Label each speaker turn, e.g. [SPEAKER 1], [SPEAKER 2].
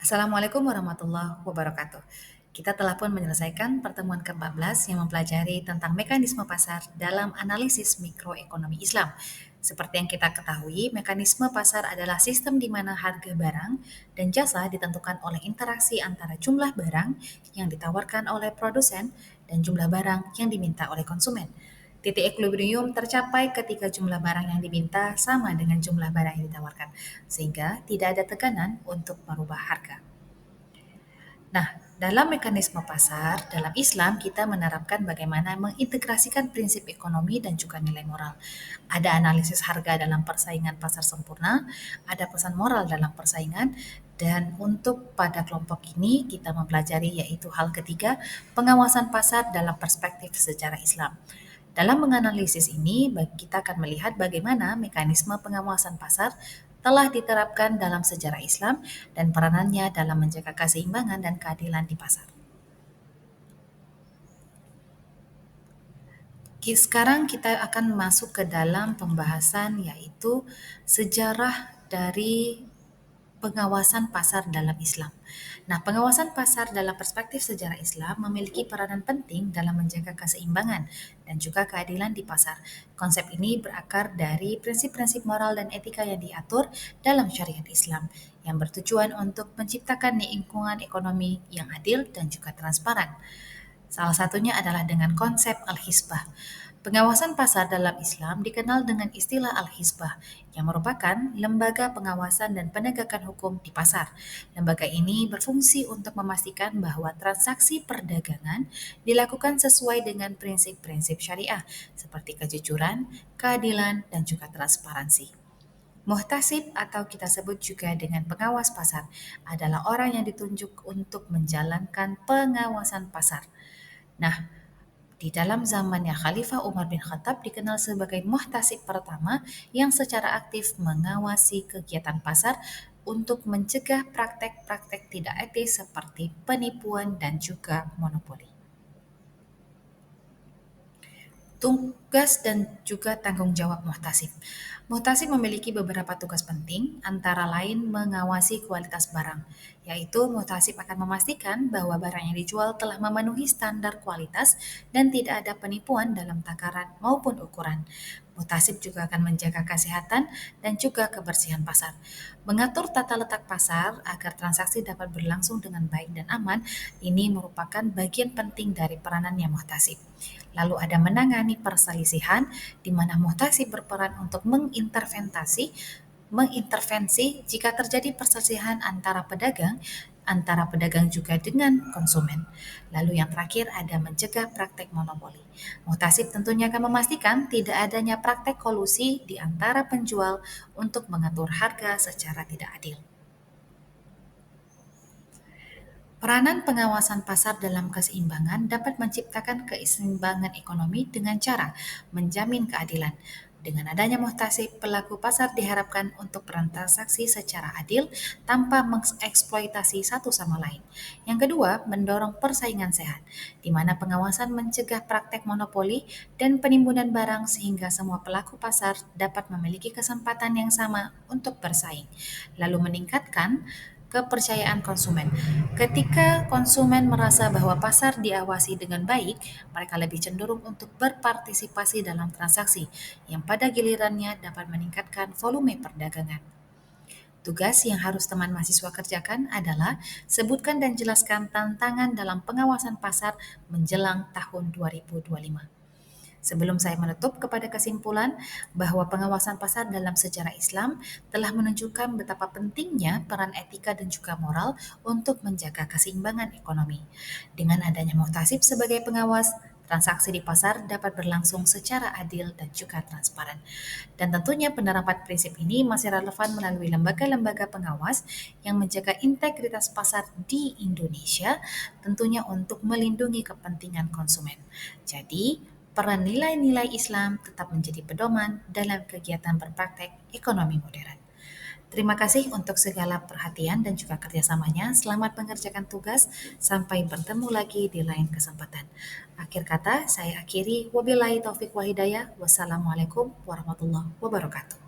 [SPEAKER 1] Assalamualaikum warahmatullahi wabarakatuh. Kita telah pun menyelesaikan pertemuan ke-14 yang mempelajari tentang mekanisme pasar dalam analisis mikroekonomi Islam. Seperti yang kita ketahui, mekanisme pasar adalah sistem di mana harga barang dan jasa ditentukan oleh interaksi antara jumlah barang yang ditawarkan oleh produsen dan jumlah barang yang diminta oleh konsumen. Titik equilibrium tercapai ketika jumlah barang yang diminta sama dengan jumlah barang yang ditawarkan, sehingga tidak ada tekanan untuk merubah harga. Nah, dalam mekanisme pasar, dalam Islam kita menerapkan bagaimana mengintegrasikan prinsip ekonomi dan juga nilai moral. Ada analisis harga dalam persaingan pasar sempurna, ada pesan moral dalam persaingan, dan untuk pada kelompok ini kita mempelajari yaitu hal ketiga, pengawasan pasar dalam perspektif sejarah Islam. Dalam menganalisis ini, kita akan melihat bagaimana mekanisme pengawasan pasar telah diterapkan dalam sejarah Islam dan peranannya dalam menjaga keseimbangan dan keadilan di pasar. Sekarang kita akan masuk ke dalam pembahasan yaitu sejarah dari pengawasan pasar dalam Islam. Nah, pengawasan pasar dalam perspektif sejarah Islam memiliki peranan penting dalam menjaga keseimbangan dan juga keadilan di pasar. Konsep ini berakar dari prinsip-prinsip moral dan etika yang diatur dalam syariat Islam yang bertujuan untuk menciptakan lingkungan ekonomi yang adil dan juga transparan. Salah satunya adalah dengan konsep al-hisbah. Pengawasan pasar dalam Islam dikenal dengan istilah al-hisbah, yang merupakan lembaga pengawasan dan penegakan hukum di pasar. Lembaga ini berfungsi untuk memastikan bahwa transaksi perdagangan dilakukan sesuai dengan prinsip-prinsip syariah, seperti kejujuran, keadilan, dan juga transparansi. Muhtasib atau kita sebut juga dengan pengawas pasar adalah orang yang ditunjuk untuk menjalankan pengawasan pasar. Nah, di dalam zamannya Khalifah Umar bin Khattab dikenal sebagai muhtasib pertama yang secara aktif mengawasi kegiatan pasar untuk mencegah praktek-praktek tidak etis seperti penipuan dan juga monopoli. Tugas dan juga tanggung jawab muhtasib. Muhtasib memiliki beberapa tugas penting, antara lain mengawasi kualitas barang, yaitu muhtasib akan memastikan bahwa barang yang dijual telah memenuhi standar kualitas dan tidak ada penipuan dalam takaran maupun ukuran. Muhtasib juga akan menjaga kesehatan dan juga kebersihan pasar. Mengatur tata letak pasar agar transaksi dapat berlangsung dengan baik dan aman, ini merupakan bagian penting dari peranannya muhtasib. Lalu ada menangani perselisihan, di mana muhtasib berperan untuk mengintervensi jika terjadi perselisihan antara pedagang juga dengan konsumen. Lalu yang terakhir ada mencegah praktek monopoli. Muhtasib tentunya akan memastikan tidak adanya praktek kolusi di antara penjual untuk mengatur harga secara tidak adil. Peranan pengawasan pasar dalam keseimbangan dapat menciptakan keseimbangan ekonomi dengan cara menjamin keadilan. Dengan adanya muhtasib, pelaku pasar diharapkan untuk bertransaksi secara adil tanpa mengeksploitasi satu sama lain. Yang kedua, mendorong persaingan sehat, di mana pengawasan mencegah praktek monopoli dan penimbunan barang sehingga semua pelaku pasar dapat memiliki kesempatan yang sama untuk bersaing. Lalu meningkatkan kepercayaan konsumen. Ketika konsumen merasa bahwa pasar diawasi dengan baik, mereka lebih cenderung untuk berpartisipasi dalam transaksi, yang pada gilirannya dapat meningkatkan volume perdagangan. Tugas yang harus teman mahasiswa kerjakan adalah sebutkan dan jelaskan tantangan dalam pengawasan pasar menjelang tahun 2025. Sebelum saya menutup kepada kesimpulan bahwa pengawasan pasar dalam sejarah Islam telah menunjukkan betapa pentingnya peran etika dan juga moral untuk menjaga keseimbangan ekonomi. Dengan adanya muhtasib sebagai pengawas, transaksi di pasar dapat berlangsung secara adil dan juga transparan. Dan tentunya penerapan prinsip ini masih relevan melalui lembaga-lembaga pengawas yang menjaga integritas pasar di Indonesia, tentunya untuk melindungi kepentingan konsumen. Jadi, peran nilai-nilai Islam tetap menjadi pedoman dalam kegiatan berpraktek ekonomi modern. Terima kasih untuk segala perhatian dan juga kerjasamanya. Selamat mengerjakan tugas. Sampai bertemu lagi di lain kesempatan. Akhir kata, saya akhiri. Wabillahi taufik wa hidayah. Wassalamualaikum warahmatullahi wabarakatuh.